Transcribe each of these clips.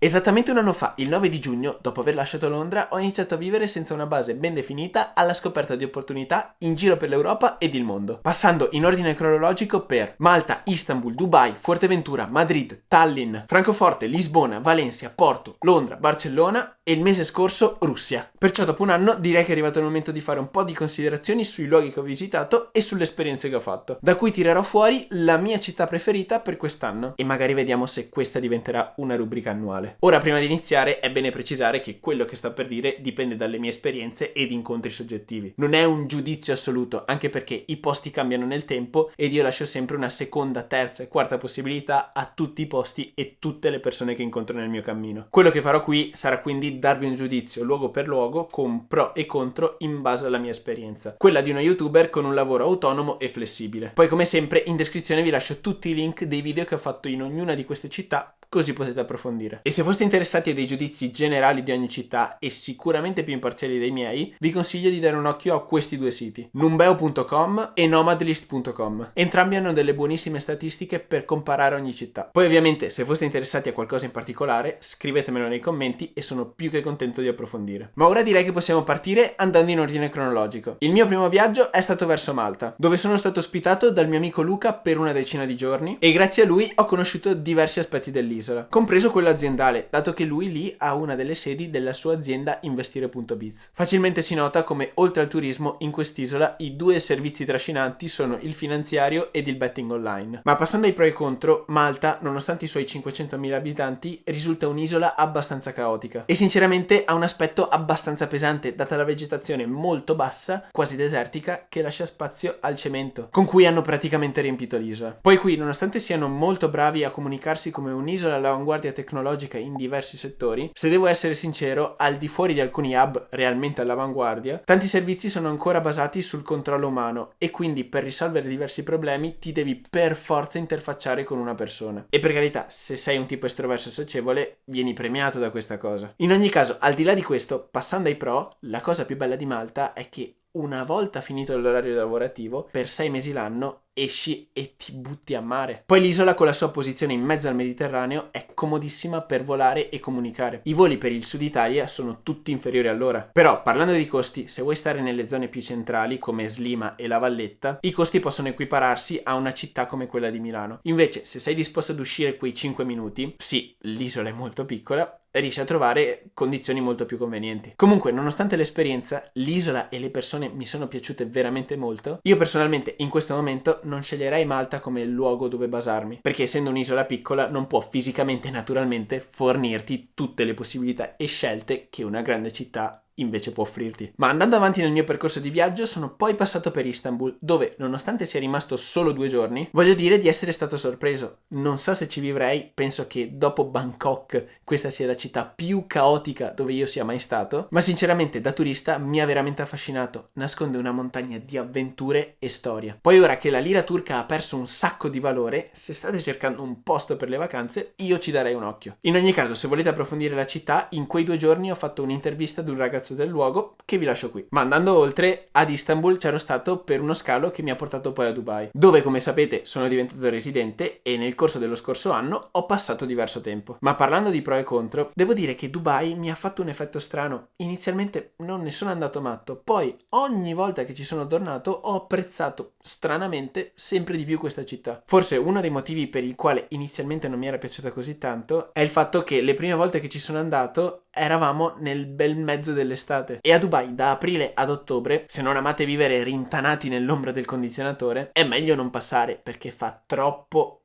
Esattamente un anno fa, il 9 di giugno, dopo aver lasciato Londra, ho iniziato a vivere senza una base ben definita alla scoperta di opportunità in giro per l'Europa ed il mondo, passando in ordine cronologico per Malta, Istanbul, Dubai, Fuerteventura, Madrid, Tallinn, Francoforte, Lisbona, Valencia, Porto, Londra, Barcellona e il mese scorso Russia. Perciò dopo un anno direi che è arrivato il momento di fare un po' di considerazioni sui luoghi che ho visitato e sulle esperienze che ho fatto, da cui tirerò fuori la mia città preferita per quest'anno e magari vediamo se questa diventerà una rubrica annuale. Ora, prima di iniziare, è bene precisare che quello che sto per dire dipende dalle mie esperienze ed incontri soggettivi. Non è un giudizio assoluto, anche perché i posti cambiano nel tempo ed io lascio sempre una seconda, terza e quarta possibilità a tutti i posti e tutte le persone che incontro nel mio cammino. Quello che farò qui sarà quindi darvi un giudizio luogo per luogo con pro e contro in base alla mia esperienza, quella di uno youtuber con un lavoro autonomo e flessibile. Poi, come sempre, in descrizione vi lascio tutti i link dei video che ho fatto in ognuna di queste città, così potete approfondire. E se foste interessati a dei giudizi generali di ogni città e sicuramente più imparziali dei miei, vi consiglio di dare un occhio a questi due siti, numbeo.com e nomadlist.com. Entrambi hanno delle buonissime statistiche per comparare ogni città. Poi ovviamente, se foste interessati a qualcosa in particolare, scrivetemelo nei commenti e sono più che contento di approfondire. Ma ora direi che possiamo partire andando in ordine cronologico. Il mio primo viaggio è stato verso Malta, dove sono stato ospitato dal mio amico Luca per una decina di giorni e grazie a lui ho conosciuto diversi aspetti dell'isola, compreso quello aziendale, dato che lui lì ha una delle sedi della sua azienda Investire.biz. Facilmente si nota come oltre al turismo in quest'isola i due servizi trascinanti sono il finanziario ed il betting online. Ma passando ai pro e contro, Malta, nonostante i suoi 500.000 abitanti, risulta un'isola abbastanza caotica e sinceramente ha un aspetto abbastanza pesante, data la vegetazione molto bassa, quasi desertica, che lascia spazio al cemento, con cui hanno praticamente riempito l'isola. Poi qui, nonostante siano molto bravi a comunicarsi come un'isola all'avanguardia tecnologica in diversi settori, se devo essere sincero, al di fuori di alcuni hub realmente all'avanguardia, tanti servizi sono ancora basati sul controllo umano e quindi per risolvere diversi problemi ti devi per forza interfacciare con una persona. E per carità, se sei un tipo estroverso e socievole, vieni premiato da questa cosa. In ogni caso, al di là di questo, passando ai pro, la cosa più bella di Malta è che una volta finito l'orario lavorativo, per 6 mesi l'anno, esci e ti butti a mare. Poi l'isola, con la sua posizione in mezzo al Mediterraneo, è comodissima per volare e comunicare. I voli per il sud Italia sono tutti inferiori all'ora. Però, parlando di costi, se vuoi stare nelle zone più centrali, come Slima e La Valletta, i costi possono equipararsi a una città come quella di Milano. Invece, se sei disposto ad uscire quei 5 minuti, sì, l'isola è molto piccola, riesci a trovare condizioni molto più convenienti. Comunque, nonostante l'esperienza, l'isola e le persone mi sono piaciute veramente molto. Io personalmente in questo momento non sceglierei Malta come luogo dove basarmi, perché essendo un'isola piccola non può fisicamente e naturalmente fornirti tutte le possibilità e scelte che una grande città invece può offrirti. Ma andando avanti nel mio percorso di viaggio, sono poi passato per Istanbul, dove, nonostante sia rimasto solo 2 giorni, voglio dire di essere stato sorpreso. Non so se ci vivrei, penso che dopo Bangkok questa sia la città più caotica dove io sia mai stato, ma sinceramente da turista mi ha veramente affascinato. Nasconde una montagna di avventure e storia. Poi ora che la lira turca ha perso un sacco di valore, se state cercando un posto per le vacanze, io ci darei un occhio. In ogni caso, se volete approfondire la città, in quei 2 giorni ho fatto un'intervista ad un ragazzo del luogo che vi lascio qui. Ma andando oltre, ad Istanbul c'ero stato per uno scalo che mi ha portato poi a Dubai, dove, come sapete, sono diventato residente e nel corso dello scorso anno ho passato diverso tempo. Ma parlando di pro e contro, devo dire che Dubai mi ha fatto un effetto strano. Inizialmente non ne sono andato matto, poi ogni volta che ci sono tornato ho apprezzato stranamente sempre di più questa città. Forse uno dei motivi per il quale inizialmente non mi era piaciuta così tanto è il fatto che le prime volte che ci sono andato eravamo nel bel mezzo dell'estate e a Dubai da aprile ad ottobre, se non amate vivere rintanati nell'ombra del condizionatore, è meglio non passare perché fa troppo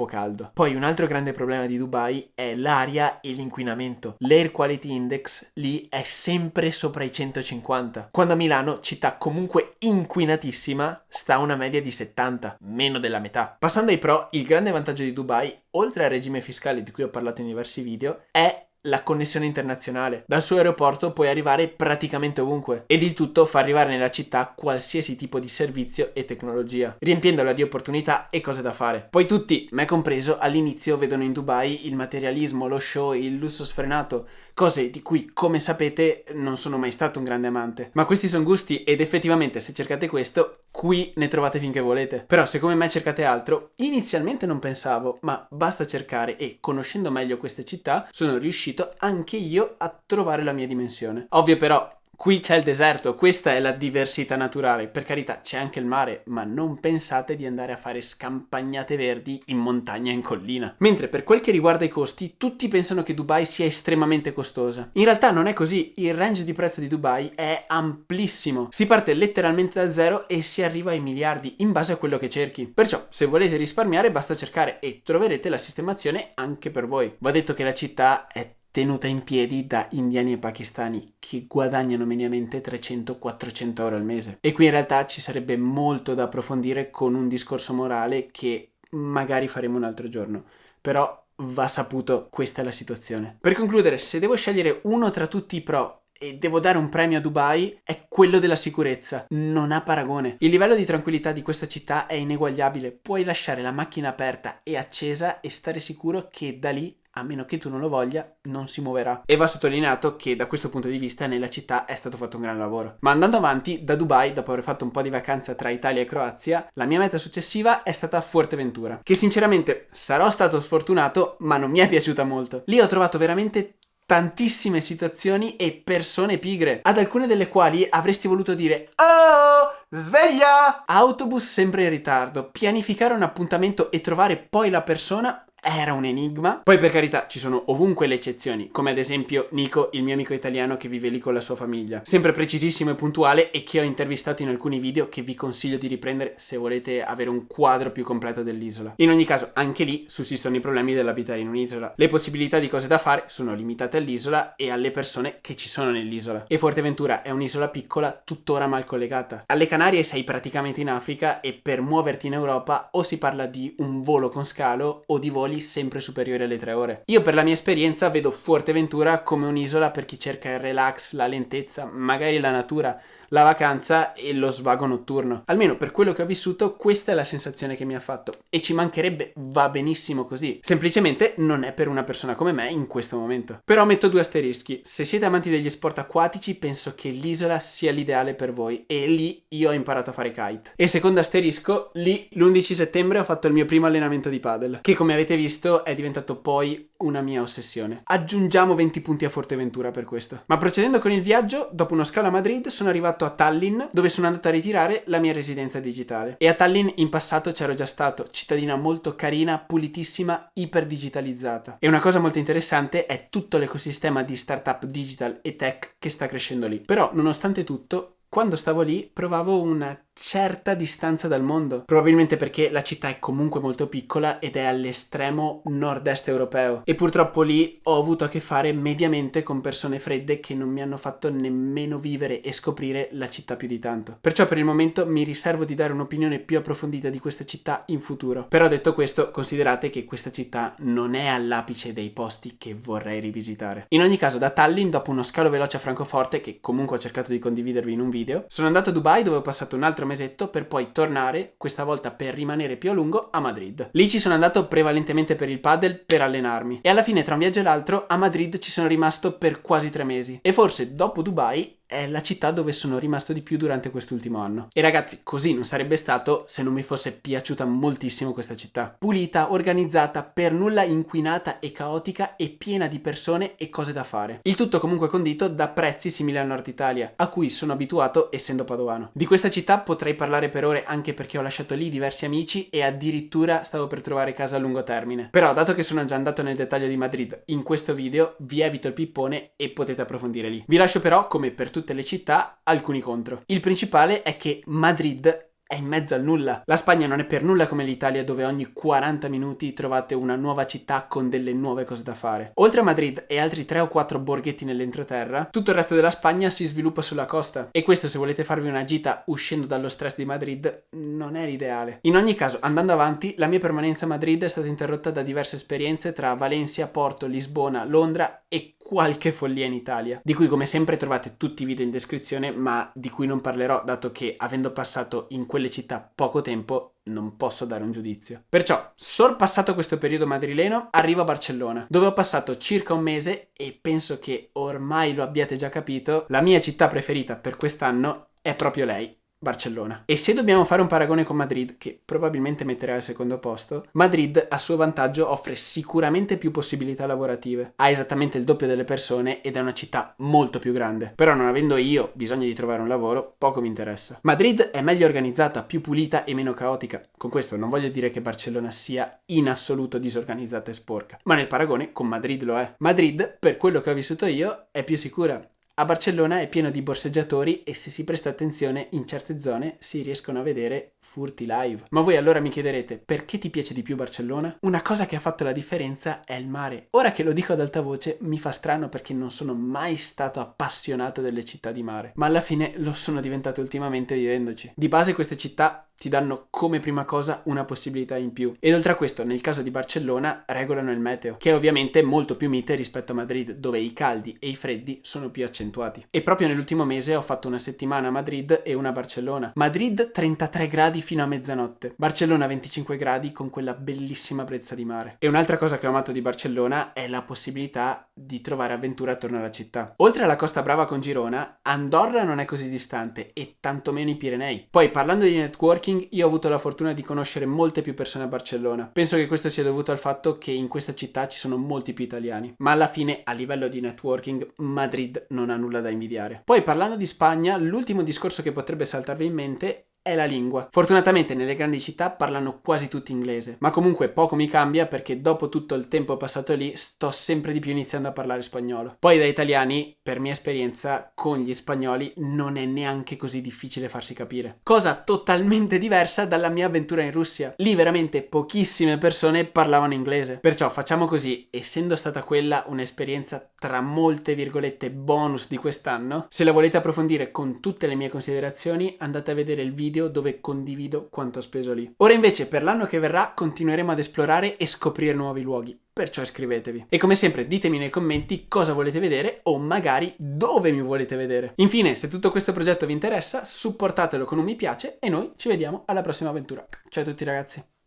caldo. Poi un altro grande problema di Dubai è l'aria e l'inquinamento. L'air quality index lì è sempre sopra i 150, quando a Milano, città comunque inquinatissima, sta a una media di 70, meno della metà. Passando ai pro, il grande vantaggio di Dubai, oltre al regime fiscale di cui ho parlato in diversi video, è la connessione internazionale. Dal suo aeroporto puoi arrivare praticamente ovunque ed il tutto fa arrivare nella città qualsiasi tipo di servizio e tecnologia, riempiendola di opportunità e cose da fare. Poi tutti, me compreso, all'inizio vedono in Dubai il materialismo, lo show, il lusso sfrenato, cose di cui, come sapete, non sono mai stato un grande amante. Ma questi sono gusti ed effettivamente se cercate questo qui ne trovate finché volete. Però se come me cercate altro, inizialmente non pensavo, ma basta cercare e conoscendo meglio queste città sono riuscito anche io a trovare la mia dimensione. Ovvio però, qui c'è il deserto, questa è la diversità naturale. Per carità, c'è anche il mare, ma non pensate di andare a fare scampagnate verdi in montagna e in collina. Mentre per quel che riguarda i costi, tutti pensano che Dubai sia estremamente costosa. In realtà non è così, il range di prezzo di Dubai è amplissimo. Si parte letteralmente da zero e si arriva ai miliardi in base a quello che cerchi. Perciò, se volete risparmiare, basta cercare e troverete la sistemazione anche per voi. Va detto che la città è tenuta in piedi da indiani e pakistani che guadagnano mediamente 300-400 euro al mese. E qui in realtà ci sarebbe molto da approfondire con un discorso morale che magari faremo un altro giorno. Però va saputo, questa è la situazione. Per concludere, se devo scegliere uno tra tutti i pro e devo dare un premio a Dubai, è quello della sicurezza. Non ha paragone. Il livello di tranquillità di questa città è ineguagliabile. Puoi lasciare la macchina aperta e accesa e stare sicuro che da lì, a meno che tu non lo voglia, non si muoverà. E va sottolineato che da questo punto di vista nella città è stato fatto un gran lavoro. Ma andando avanti, da Dubai, dopo aver fatto un po' di vacanza tra Italia e Croazia, la mia meta successiva è stata Fuerteventura, che sinceramente sarò stato sfortunato, ma non mi è piaciuta molto. Lì ho trovato veramente tantissime situazioni e persone pigre, ad alcune delle quali avresti voluto dire "Oh, sveglia!". Autobus sempre in ritardo, pianificare un appuntamento e trovare poi la persona era un enigma. Poi per carità ci sono ovunque le eccezioni, come ad esempio Nico, il mio amico italiano che vive lì con la sua famiglia, sempre precisissimo e puntuale e che ho intervistato in alcuni video che vi consiglio di riprendere se volete avere un quadro più completo dell'isola. In ogni caso anche lì sussistono i problemi dell'abitare in un'isola. Le possibilità di cose da fare sono limitate all'isola e alle persone che ci sono nell'isola. E Fuerteventura è un'isola piccola tuttora mal collegata. Alle Canarie sei praticamente in Africa e per muoverti in Europa o si parla di un volo con scalo o di voli sempre superiori alle 3 ore. Io per la mia esperienza vedo Fuerteventura come un'isola per chi cerca il relax, la lentezza, magari la natura, la vacanza e lo svago notturno. Almeno per quello che ho vissuto, questa è la sensazione che mi ha fatto. E ci mancherebbe, va benissimo così. Semplicemente non è per una persona come me in questo momento. Però metto 2 asterischi. Se siete amanti degli sport acquatici, penso che l'isola sia l'ideale per voi. E lì io ho imparato a fare kite. E secondo asterisco, lì l'11 settembre ho fatto il mio primo allenamento di padel, che come avete visto è diventato poi una mia ossessione. Aggiungiamo 20 punti a Fuerteventura per questo. Ma procedendo con il viaggio, dopo uno scalo a Madrid sono arrivato a Tallinn, dove sono andato a ritirare la mia residenza digitale. E a Tallinn in passato c'ero già stato, cittadina molto carina, pulitissima, iper digitalizzata. E una cosa molto interessante è tutto l'ecosistema di startup digital e tech che sta crescendo lì. Però, nonostante tutto, quando stavo lì provavo una certa distanza dal mondo, probabilmente perché la città è comunque molto piccola ed è all'estremo nord-est europeo e purtroppo lì ho avuto a che fare mediamente con persone fredde che non mi hanno fatto nemmeno vivere e scoprire la città più di tanto. Perciò per il momento mi riservo di dare un'opinione più approfondita di questa città in futuro. Però detto questo, considerate che questa città non è all'apice dei posti che vorrei rivisitare. In ogni caso, da Tallinn, dopo uno scalo veloce a Francoforte, che comunque ho cercato di condividervi in un video, sono andato a Dubai dove ho passato un altro mesetto per poi tornare, questa volta per rimanere più a lungo, a Madrid. Lì ci sono andato prevalentemente per il padel, per allenarmi. E alla fine tra un viaggio e l'altro a Madrid ci sono rimasto per quasi 3 mesi. E forse dopo Dubai è la città dove sono rimasto di più durante quest'ultimo anno. E ragazzi, così non sarebbe stato se non mi fosse piaciuta moltissimo questa città. Pulita, organizzata, per nulla inquinata e caotica e piena di persone e cose da fare. Il tutto comunque condito da prezzi simili al Nord Italia, a cui sono abituato essendo padovano. Di questa città potrei parlare per ore anche perché ho lasciato lì diversi amici e addirittura stavo per trovare casa a lungo termine. Però dato che sono già andato nel dettaglio di Madrid in questo video, vi evito il pippone e potete approfondire lì. Vi lascio però, come per tutte le città, alcuni contro. Il principale è che Madrid è in mezzo al nulla. La Spagna non è per nulla come l'Italia dove ogni 40 minuti trovate una nuova città con delle nuove cose da fare. Oltre a Madrid e altri 3 o 4 borghetti nell'entroterra, tutto il resto della Spagna si sviluppa sulla costa. E questo, se volete farvi una gita uscendo dallo stress di Madrid, non è l'ideale. In ogni caso, andando avanti, la mia permanenza a Madrid è stata interrotta da diverse esperienze tra Valencia, Porto, Lisbona, Londra e qualche follia in Italia, di cui come sempre trovate tutti i video in descrizione, ma di cui non parlerò dato che, avendo passato in quelle città poco tempo, non posso dare un giudizio. Perciò, sorpassato questo periodo madrileno, arrivo a Barcellona, dove ho passato circa un mese e penso che ormai lo abbiate già capito, la mia città preferita per quest'anno è proprio lei, Barcellona. E se dobbiamo fare un paragone con Madrid, che probabilmente metterà al secondo posto, Madrid a suo vantaggio offre sicuramente più possibilità lavorative, ha esattamente il doppio delle persone ed è una città molto più grande. Però non avendo io bisogno di trovare un lavoro, poco mi interessa. Madrid è meglio organizzata, più pulita e meno caotica. Con questo non voglio dire che Barcellona sia in assoluto disorganizzata e sporca, ma nel paragone con Madrid lo è. Madrid, per quello che ho vissuto io, è più sicura. A Barcellona è pieno di borseggiatori e se si presta attenzione in certe zone si riescono a vedere furti live. Ma voi allora mi chiederete, perché ti piace di più Barcellona? Una cosa che ha fatto la differenza è il mare. Ora che lo dico ad alta voce mi fa strano perché non sono mai stato appassionato delle città di mare, ma alla fine lo sono diventato ultimamente vivendoci. Di base queste città ti danno come prima cosa una possibilità in più. Ed oltre a questo, nel caso di Barcellona, regolano il meteo, che è ovviamente molto più mite rispetto a Madrid, dove i caldi e i freddi sono più accentuati. E proprio nell'ultimo mese ho fatto una settimana a Madrid e una a Barcellona. Madrid 33 gradi fino a mezzanotte, Barcellona 25 gradi con quella bellissima brezza di mare. E un'altra cosa che ho amato di Barcellona è la possibilità di trovare avventura attorno alla città. Oltre alla Costa Brava con Girona, Andorra non è così distante e tantomeno i Pirenei. Poi parlando di networking, io ho avuto la fortuna di conoscere molte più persone a Barcellona. Penso che questo sia dovuto al fatto che in questa città ci sono molti più italiani, ma alla fine a livello di networking Madrid non ha nulla da invidiare. Poi parlando di Spagna, l'ultimo discorso che potrebbe saltarvi in mente è la lingua. Fortunatamente nelle grandi città parlano quasi tutti inglese, ma comunque poco mi cambia perché dopo tutto il tempo passato lì sto sempre di più iniziando a parlare spagnolo. Poi da italiani, per mia esperienza, con gli spagnoli non è neanche così difficile farsi capire. Cosa totalmente diversa dalla mia avventura in Russia. Lì veramente pochissime persone parlavano inglese. Perciò facciamo così, essendo stata quella un'esperienza tra molte virgolette bonus di quest'anno, se la volete approfondire con tutte le mie considerazioni andate a vedere il video dove condivido quanto ho speso lì. Ora invece per l'anno che verrà continueremo ad esplorare e scoprire nuovi luoghi, perciò iscrivetevi. E come sempre ditemi nei commenti cosa volete vedere o magari dove mi volete vedere. Infine, se tutto questo progetto vi interessa, supportatelo con un mi piace e noi ci vediamo alla prossima avventura. Ciao a tutti ragazzi!